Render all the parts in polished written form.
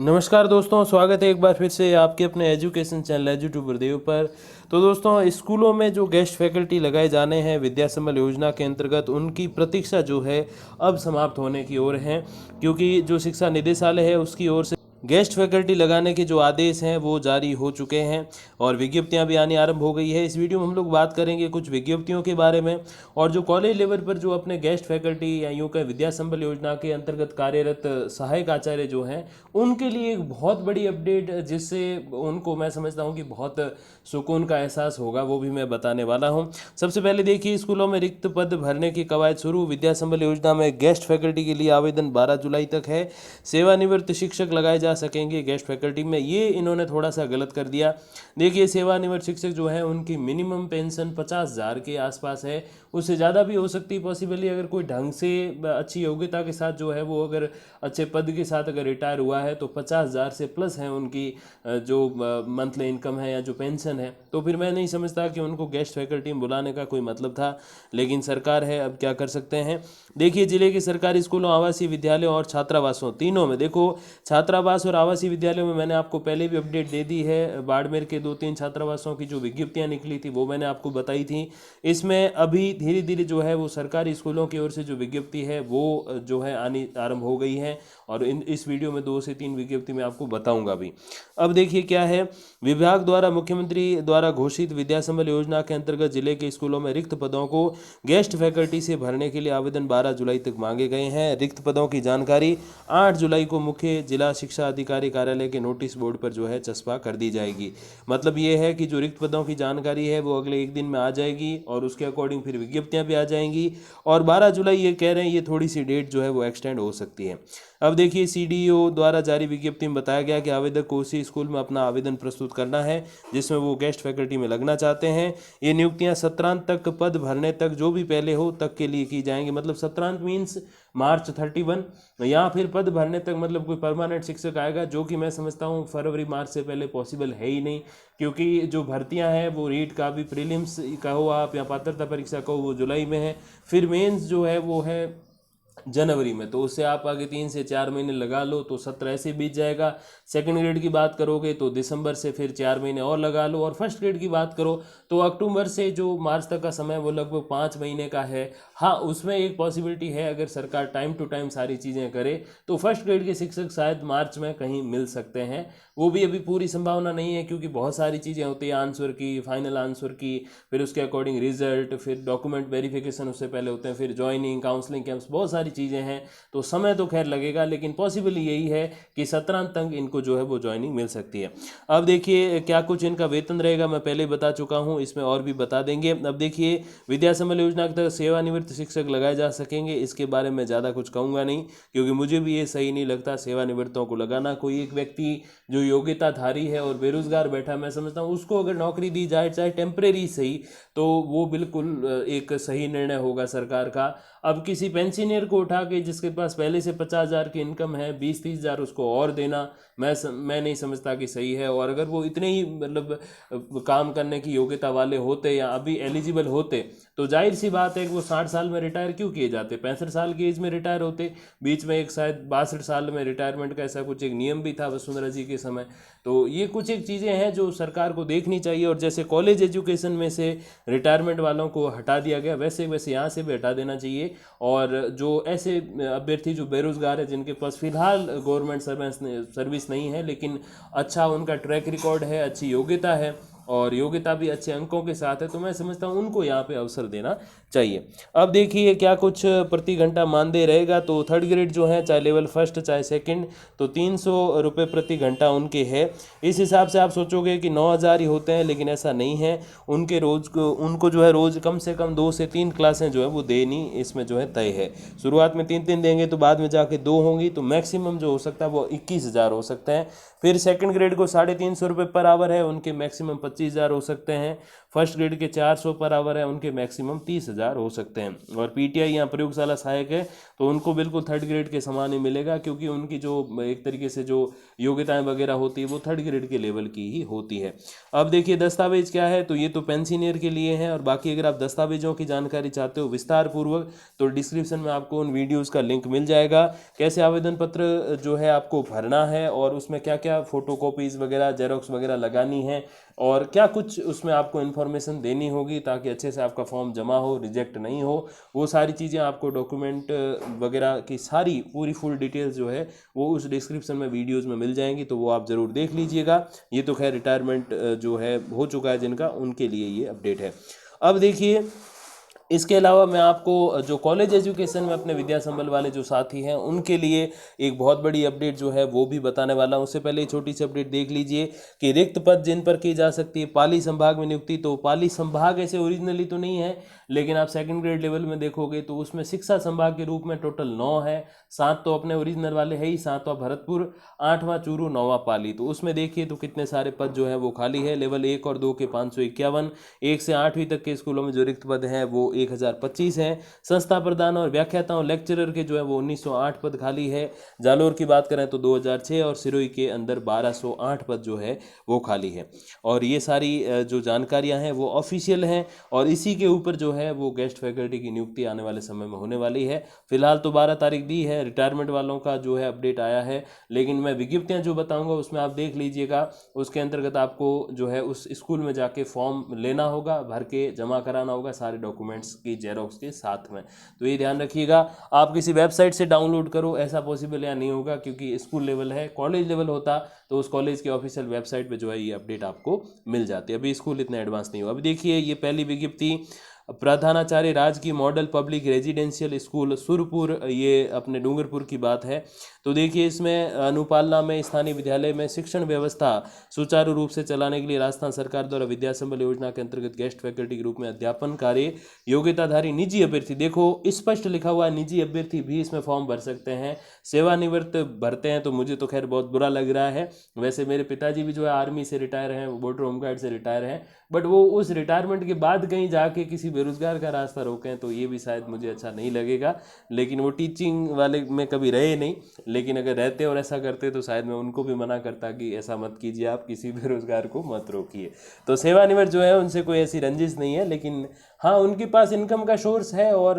नमस्कार दोस्तों, स्वागत है एक बार फिर से आपके अपने एजुकेशन चैनल एजुट्यूब गुरुदेव पर। तो दोस्तों, स्कूलों में जो गेस्ट फैकल्टी लगाए जाने हैं विद्या संबल योजना के अंतर्गत, उनकी प्रतीक्षा जो है अब समाप्त होने की ओर है, क्योंकि जो शिक्षा निदेशालय है उसकी ओर से गेस्ट फैकल्टी लगाने के जो आदेश हैं वो जारी हो चुके हैं और विज्ञप्तियां भी आनी आरंभ हो गई है। इस वीडियो में हम लोग बात करेंगे कुछ विज्ञप्तियों के बारे में, और जो कॉलेज लेवल पर जो अपने गेस्ट फैकल्टी या यूँ कहें विद्या संबल योजना के अंतर्गत कार्यरत सहायक आचार्य जो हैं, उनके लिए एक बहुत बड़ी अपडेट, जिससे उनको मैं समझता हूँ कि बहुत सुकून का एहसास होगा, वो भी मैं बताने वाला हूँ। सबसे पहले देखिए, स्कूलों में रिक्त पद भरने की कवायद शुरू। विद्या संबल योजना में गेस्ट फैकल्टी के लिए आवेदन 12 जुलाई तक है। सेवानिवृत्त शिक्षक लगाए जा सकेंगे गेस्ट फैकल्टी में। ये इन्होंने थोड़ा सा गलत कर दिया। देखिए, सेवानिवृत्त शिक्षक जो है उनकी मिनिमम पेंशन 50,000 के आसपास है, उससे ज़्यादा भी हो सकती है पॉसिबली, अगर कोई ढंग से अच्छी योग्यता के साथ जो है वो अगर अच्छे पद के साथ अगर रिटायर हुआ है तो 50,000 से प्लस है उनकी जो मंथली इनकम है या जो पेंशन है, तो फिर मैं नहीं समझता कि उनको गेस्ट फैकल्टी में बुलाने का कोई मतलब था। लेकिन सरकार है, अब क्या कर सकते हैं। देखिए, जिले के सरकारी स्कूलों, आवासीय विद्यालयों और छात्रावासों तीनों में, देखो छात्रावास और आवासीय विद्यालयों में मैंने आपको पहले भी अपडेट दे दी है। बाड़मेर के 2-3 छात्रावासों की जो विज्ञप्तियां निकली थी वो मैंने आपको बताई थी। इसमें अभी धीरे धीरे जो है वो सरकारी स्कूलों की ओर से जो विज्ञप्ति है वो जो है आनी आरंभ हो गई है, और इस वीडियो में 2 से 3 विज्ञप्ति मैं आपको बताऊंगा भी। अब देखिए क्या है, विभाग द्वारा मुख्यमंत्री द्वारा घोषित विद्या संबल योजना के अंतर्गत जिले के स्कूलों में रिक्त पदों को गेस्ट फैकल्टी से भरने के लिए आवेदन 12 जुलाई तक मांगे गए हैं। रिक्त पदों की जानकारी 8 जुलाई को मुख्य जिला शिक्षा अधिकारी कार्यालय के नोटिस बोर्ड पर जो है चस्पा कर दी जाएगी। मतलब ये है कि जो रिक्त पदों की जानकारी है वो अगले एक दिन में आ जाएगी, और उसके अकॉर्डिंग फिर विज्ञप्तियां भी आ जाएंगी। और 12 जुलाई ये कह रहे हैं, ये थोड़ी सी डेट जो है वो एक्सटेंड हो सकती है। अब देखिए, सीडीओ द्वारा जारी विज्ञप्ति में बताया गया कि आवेदक को उसी स्कूल में अपना आवेदन प्रस्तुत करना है जिसमें वो गेस्ट फैकल्टी में लगना चाहते हैं। ये नियुक्तियां 17 तक पद भरने तक, जो भी पहले हो तक के लिए की जाएंगी। मतलब 17 मीन्स मार्च 31, या फिर पद भरने तक, मतलब कोई परमानेंट शिक्षक आएगा, जो कि मैं समझता हूँ फरवरी मार्च से पहले पॉसिबल है ही नहीं, क्योंकि जो भर्तियां हैं वो रीट का भी, प्रीलिम्स कहो आप या पात्रता परीक्षा कहो, वो जुलाई में है। फिर मेंस जो है वो है जनवरी में, तो उससे आप आगे 3 से 4 महीने लगा लो तो 17 ऐसे बीत जाएगा। सेकंड ग्रेड की बात करोगे तो दिसंबर से फिर 4 महीने और लगा लो, और फर्स्ट ग्रेड की बात करो तो अक्टूबर से जो मार्च तक का समय वो लगभग 5 महीने का है। हाँ, उसमें एक पॉसिबिलिटी है, अगर सरकार टाइम टू टाइम सारी चीज़ें करे तो फर्स्ट ग्रेड के शिक्षक शायद मार्च में कहीं मिल सकते हैं। वो भी अभी पूरी संभावना नहीं है, क्योंकि बहुत सारी चीज़ें होती हैं, आंसर की, फाइनल आंसर की, फिर उसके अकॉर्डिंग रिजल्ट, फिर डॉक्यूमेंट वेरिफिकेशन उससे पहले होते हैं, फिर ज्वाइनिंग, काउंसलिंग कैंप्स, बहुत सारी चीज़ें हैं, तो समय तो खैर लगेगा। लेकिन पॉसिबल यही है कि 17 तक इनको जो है वो ज्वाइनिंग मिल सकती है। अब देखिए क्या कुछ इनका वेतन रहेगा, मैं पहले बता चुका हूँ, इसमें और भी बता देंगे। अब देखिए, विद्या संबल योजना के तहत सेवानिवृत्त शिक्षक लगाए जा सकेंगे, इसके बारे में ज़्यादा कुछ कहूँगा नहीं, क्योंकि मुझे भी ये सही नहीं लगता सेवानिवृत्तों को लगाना। कोई एक व्यक्ति जो योग्यताधारी है और बेरोजगार बैठा, मैं समझता हूँ उसको अगर नौकरी दी जाए, चाहे टेम्परेरी सही, तो वो बिल्कुल एक सही निर्णय होगा सरकार का। अब किसी पेंशनियर को उठा के, जिसके पास पहले से 50,000 की इनकम है, 20-30,000 उसको और देना, मैं नहीं समझता कि सही है। और अगर वो इतने ही मतलब काम करने की योग्यता वाले होते या अभी एलिजिबल होते, तो जाहिर सी बात है कि वो 60 साल में रिटायर क्यों किए जाते, 65 साल की एज में रिटायर होते। बीच में एक शायद 62 साल में रिटायरमेंट का ऐसा कुछ एक नियम भी था वसुंधरा जी के समय। तो ये कुछ एक चीज़ें हैं जो सरकार को देखनी चाहिए, और जैसे कॉलेज एजुकेशन में से रिटायरमेंट वालों को हटा दिया गया, वैसे वैसे यहाँ से भी हटा देना चाहिए। और जो ऐसे अभ्यर्थी जो बेरोजगार है, जिनके पास फिलहाल गवर्नमेंट सर्विस नहीं है, लेकिन अच्छा उनका ट्रैक रिकॉर्ड है, अच्छी योग्यता है, और योग्यता भी अच्छे अंकों के साथ है, तो मैं समझता हूँ उनको यहाँ पे अवसर देना चाहिए। अब देखिए क्या कुछ प्रति घंटा मानदेय रहेगा। तो थर्ड ग्रेड जो है, चाहे लेवल फर्स्ट चाहे सेकंड, तो 300 रुपये प्रति घंटा उनके है। इस हिसाब से आप सोचोगे कि 9,000 ही होते हैं, लेकिन ऐसा नहीं है। उनके उनको जो है रोज़ कम से कम 2 से 3 क्लासें जो है वो देनी इसमें जो है तय है। शुरुआत में 3-3 देंगे, तो बाद में जाके 2 होंगी, तो मैक्सिमम जो हो सकता है वो 21,000 हो सकते हैं। फिर सेकंड ग्रेड को 350 रुपये पर आवर है, उनके मैक्सिमम 25,000 हो सकते हैं। फर्स्ट ग्रेड के 400 पर आवर है, उनके मैक्सिमम 30,000 इंतजार हो सकते हैं। और पीटीआई या प्रयोगशाला सहायक है तो उनको बिल्कुल थर्ड ग्रेड के समान ही मिलेगा, क्योंकि उनकी जो एक तरीके से जो योग्यताएं वगैरह होती है वो थर्ड ग्रेड के लेवल की ही होती है। अब देखिए दस्तावेज क्या है, तो ये तो पेंशनर के लिए है। और बाकी अगर आप दस्तावेजों की जानकारी चाहते हो विस्तार पूर्वक तो डिस्क्रिप्शन में आपको उन वीडियोज़ का लिंक मिल जाएगा। कैसे आवेदन पत्र जो है आपको भरना है और उसमें क्या क्या फोटोकॉपीज़ वगैरह जेरोक्स वगैरह लगानी है और क्या कुछ उसमें आपको इन्फॉर्मेशन देनी होगी ताकि अच्छे से आपका फॉर्म जमा हो, रिजेक्ट नहीं हो, वो सारी चीज़ें आपको डॉक्यूमेंट वगैरह की सारी पूरी फुल डिटेल्स जो है वो उस डिस्क्रिप्शन में वीडियोस में मिल जाएंगी, तो वो आप ज़रूर देख लीजिएगा। ये तो खैर रिटायरमेंट जो है हो चुका है जिनका, उनके लिए ये अपडेट है। अब देखिए इसके अलावा मैं आपको जो कॉलेज एजुकेशन में अपने विद्या संबल वाले जो साथी हैं उनके लिए एक बहुत बड़ी अपडेट जो है वो भी बताने वाला हूं। उससे पहले एक छोटी सी अपडेट देख लीजिए कि रिक्त पद जिन पर की जा सकती है पाली संभाग में नियुक्ति, तो पाली संभाग ऐसे ओरिजिनली तो नहीं है, लेकिन आप सेकंड ग्रेड लेवल में देखोगे तो उसमें शिक्षा संभाग के रूप में टोटल 9 है। 7 तो अपने ओरिजिनल वाले है ही, 7वां भरतपुर, 8वां चूरू, 9वां पाली। तो उसमें देखिए तो कितने सारे पद जो है वो खाली है। लेवल 1 और 2 के 551, 1 से 8वीं तक के स्कूलों में जो रिक्त पद हैं वो 1025 हैं। संस्था प्रधान और व्याख्याताओं लेक्चरर के जो है वो 1908 पद खाली है। जालोर की बात करें तो 2006 और सिरोही के अंदर 1208 पद जो है वो खाली है। और ये सारी जो जानकारियां हैं वो ऑफिशियल हैं और इसी के ऊपर जो है वो गेस्ट फैकल्टी की नियुक्ति आने वाले समय में होने वाली है। फिलहाल तो 12 तारीख दी है, रिटायरमेंट वालों का जो है अपडेट आया है, लेकिन मैं विज्ञप्तियां जो बताऊंगा उसमें आप देख लीजिएगा। उसके अंतर्गत आपको जो है उस स्कूल में जाके फॉर्म लेना होगा, भर के जमा कराना होगा सारे डॉक्यूमेंट्स की जेरोक्स के साथ में। तो ये ध्यान रखिएगा, आप किसी वेबसाइट से डाउनलोड करो ऐसा पॉसिबल या नहीं होगा, क्योंकि स्कूल लेवल है। कॉलेज लेवल होता तो उस कॉलेज के ऑफिशियल वेबसाइट पे जो है ये अपडेट आपको मिल जाती है। अभी स्कूल इतना एडवांस नहीं हुआ। अभी देखिए ये पहली विज्ञप्ति प्रधानाचार्य राजकीय मॉडल पब्लिक रेजिडेंशियल स्कूल सुरपुर, ये अपने डूंगरपुर की बात है। तो देखिए इसमें अनुपालना में स्थानीय विद्यालय में शिक्षण व्यवस्था सुचारू रूप से चलाने के लिए राजस्थान सरकार द्वारा विद्या संबल योजना के अंतर्गत गेस्ट फैकल्टी के रूप में अध्यापन कार्य योग्यताधारी निजी अभ्यर्थी, देखो स्पष्ट लिखा हुआ है निजी अभ्यर्थी भी इसमें फॉर्म भर सकते हैं। सेवानिवृत्त भरते हैं तो मुझे तो खैर बहुत बुरा लग रहा है। वैसे मेरे पिताजी भी जो है आर्मी से रिटायर हैं, बॉर्डर होमगार्ड से रिटायर हैं, बट वो उस रिटायरमेंट के बाद कहीं जाके किसी बेरोजगार का रास्ता रोकें तो ये भी शायद मुझे अच्छा नहीं लगेगा। लेकिन वो टीचिंग वाले में कभी रहे नहीं, लेकिन अगर रहते और ऐसा करते तो शायद मैं उनको भी मना करता कि ऐसा मत कीजिए, आप किसी बेरोजगार को मत रोकिए। तो सेवानिवृत्त जो है उनसे कोई ऐसी रंजिश नहीं है, लेकिन हाँ उनके पास इनकम का सोर्स है और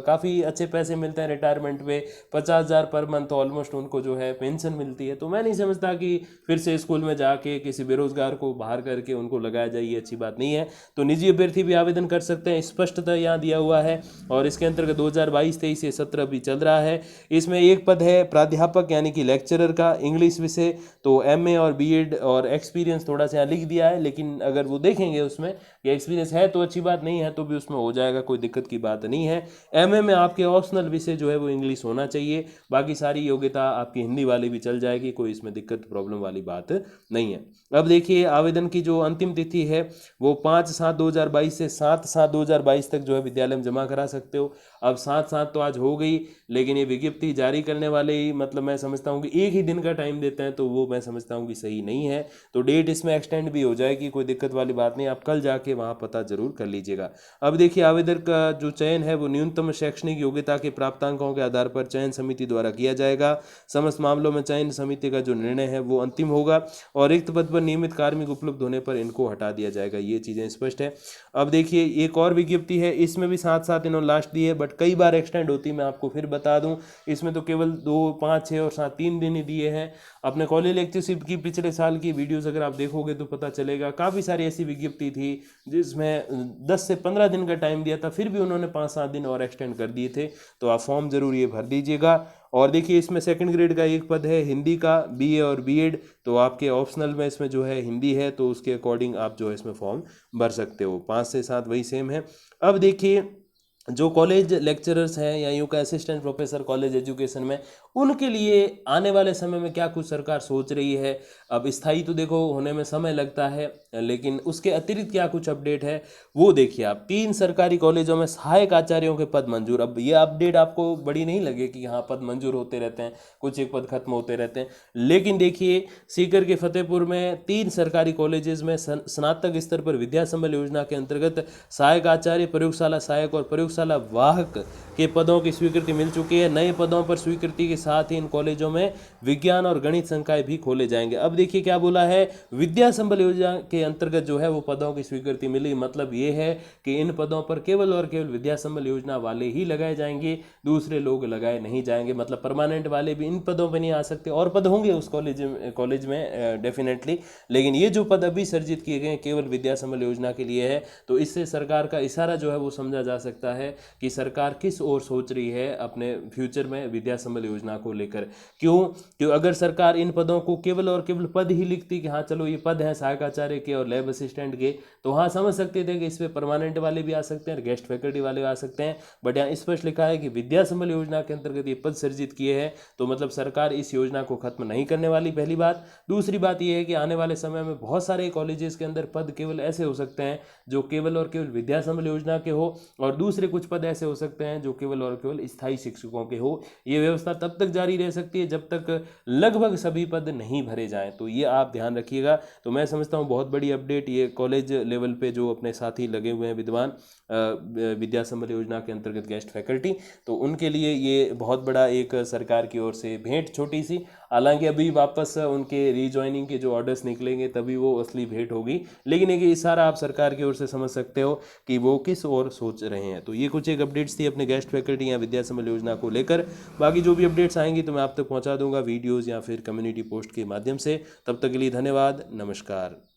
काफ़ी अच्छे पैसे मिलते हैं रिटायरमेंट पे, 50,000 पर मंथ ऑलमोस्ट उनको जो है पेंशन मिलती है। तो मैं नहीं समझता कि फिर से स्कूल में जाके किसी बेरोजगार को बाहर करके उनको लगाया जाए, ये अच्छी बात नहीं है। तो निजी अभ्यर्थी भी आवेदन कर सकते हैं, स्पष्टता यहाँ दिया हुआ है। और इसके अंतर्गत 2022-23 से 17 भी चल रहा है। इसमें एक पद है प्राध्यापक यानी कि लेक्चरर का इंग्लिश विषय, तो एमए और बीएड और एक्सपीरियंस थोड़ा सा यहाँ लिख दिया है, लेकिन अगर वो देखेंगे उसमें कि एक्सपीरियंस है तो अच्छी बात, नहीं है तो भी उसमें हो जाएगा, कोई दिक्कत की बात नहीं है। एमए में आपके ऑप्शनल विषय जो है वो इंग्लिश होना चाहिए, बाकी सारी योग्यता आपकी हिंदी वाली भी चल जाएगी, कोई इसमें दिक्कत प्रॉब्लम वाली बात नहीं है। अब देखिए आवेदन की जो अंतिम तिथि है वो 5/7/2022 से 7/7/2022 तक जो है विद्यालय में जमा करा सकते हो। अब 7/7 तो आज हो गई, लेकिन ये विज्ञप्ति जारी करने वाले ही मतलब मैं समझता हूँ कि एक ही दिन का टाइम देते हैं, तो वो मैं समझता हूँ कि सही नहीं है। तो डेट इसमें एक्सटेंड भी हो जाएगी, कोई दिक्कत वाली बात नहीं, आप कल जाके वहाँ पता जरूर कर लीजिएगा। अब देखिए आवेदन का जो चयन है वो न्यूनतम शैक्षणिक योग्यता के प्राप्तांकों के आधार पर चयन समिति द्वारा किया जाएगा। समस्त मामलों में चयन समिति का जो निर्णय है वो अंतिम होगा और रिक्त पद पर नियमित कार्मिक उपलब्ध होने पर इनको हटा दिया जाएगा, ये चीज़ें स्पष्ट है। अब देखिए एक और विज्ञप्ति है, इसमें भी 7/7 इन्होंने लास्ट दी है, बट कई बार एक्सटेंड होती है, मैं आपको फिर बता दूं। इसमें तो केवल 2, 5, 6 और 7 3 दिन ही दिए हैं। अपने कॉलेज लेक्चरशिप की पिछले साल की वीडियोस अगर आप देखोगे तो पता चलेगा, काफ़ी सारी ऐसी विज्ञप्ति थी जिसमें 10 से 15 दिन का टाइम दिया था, फिर भी उन्होंने 5-7 दिन और एक्सटेंड कर दिए थे। तो आप फॉर्म जरूर ये भर दीजिएगा। और देखिए इसमें सेकंड ग्रेड का एक पद है हिंदी का, बीए और बीएड, तो आपके ऑप्शनल में इसमें जो है हिंदी है, तो उसके अकॉर्डिंग आप जो है इसमें फॉर्म भर सकते हो। 5 से 7 वही सेम है। अब देखिए जो कॉलेज लेक्चरर्स हैं या यूँ का असिस्टेंट प्रोफेसर कॉलेज एजुकेशन में, उनके लिए आने वाले समय में क्या कुछ सरकार सोच रही है। अब स्थायी तो देखो होने में समय लगता है, लेकिन उसके अतिरिक्त क्या कुछ अपडेट है वो देखिए आप। 3 सरकारी कॉलेजों में सहायक आचार्यों के पद मंजूर। अब ये अपडेट आपको बड़ी नहीं लगे कि हाँ पद मंजूर होते रहते हैं, कुछ एक पद खत्म होते रहते हैं, लेकिन देखिए सीकर के फतेहपुर में 3 सरकारी कॉलेजेस में स्नातक स्तर पर विद्या संबल योजना के अंतर्गत सहायक आचार्य, प्रयोगशाला सहायक और प्रयोगशाला वाहक के पदों की स्वीकृति मिल चुकी है। नए पदों पर स्वीकृति के साथ ही इन कॉलेजों में विज्ञान और गणित संकाय भी खोले जाएंगे। अब देखिए क्या बोला है, विद्या संबल योजना के अंतर्गत जो है वो पदों की स्वीकृति मिली, मतलब ये है कि इन पदों पर केवल और केवल विद्या संबल योजना वाले ही लगाए जाएंगे, दूसरे लोग लगाए नहीं जाएंगे। मतलब परमानेंट वाले भी इन पदों पर नहीं आ सकते, और पद होंगे उस कॉलेज में डेफिनेटली, लेकिन ये जो पद अभी सर्जित किए गए केवल विद्या संबल योजना के लिए है। तो इससे सरकार का इशारा जो है वो समझा जा सकता है कि सरकार किस ओर सोच रही है अपने फ्यूचर में विद्या संबल योजना को लेकर। क्यों अगर सरकार इन पदों को केवल और केवल पद ही लिखती कि हाँ चलो ये पद हैं सहायक आचार्य के और लैब असिस्टेंट के, तो हाँ समझ सकते थे कि इसमें परमानेंट वाले भी आ सकते हैं और गेस्ट फैकल्टी वाले आ सकते हैं। बट यहाँ स्पष्ट लिखा है कि विद्या संबल योजना के अंतर्गत ये पद सर्जित किए हैं, तो मतलब सरकार इस योजना को खत्म नहीं करने वाली, पहली बात। दूसरी बात यह है कि आने वाले समय में बहुत सारे कॉलेजेस के अंदर पद केवल ऐसे हो सकते हैं जो केवल और केवल विद्या संबल योजना के हो, और दूसरे कुछ पद ऐसे हो सकते हैं जो केवल और केवल स्थायी शिक्षकों के हो। ये व्यवस्था तब तक जारी रह सकती है जब तक लगभग सभी पद नहीं भरे जाएं, तो ये आप ध्यान रखिएगा। तो मैं समझता हूँ बहुत बड़ी अपडेट ये कॉलेज लेवल पे जो अपने साथी लगे हुए हैं विद्वान विद्या संबल योजना के अंतर्गत गेस्ट फैकल्टी, तो उनके लिए ये बहुत बड़ा एक सरकार की ओर से भेंट छोटी सी। हालांकि अभी वापस उनके रीजॉइनिंग के जो ऑर्डर्स निकलेंगे तभी वो असली भेंट होगी, लेकिन एक इशारा आप सरकार की ओर से समझ सकते हो कि वो किस ओर सोच रहे हैं। तो ये कुछ एक अपडेट्स थी अपने गेस्ट फैकल्टी या विद्या संबल योजना को लेकर। बाकी जो भी अपडेट्स आएंगी तो मैं आप तक पहुंचा दूंगा वीडियोज़ या फिर कम्युनिटी पोस्ट के माध्यम से। तब तक के लिए धन्यवाद, नमस्कार।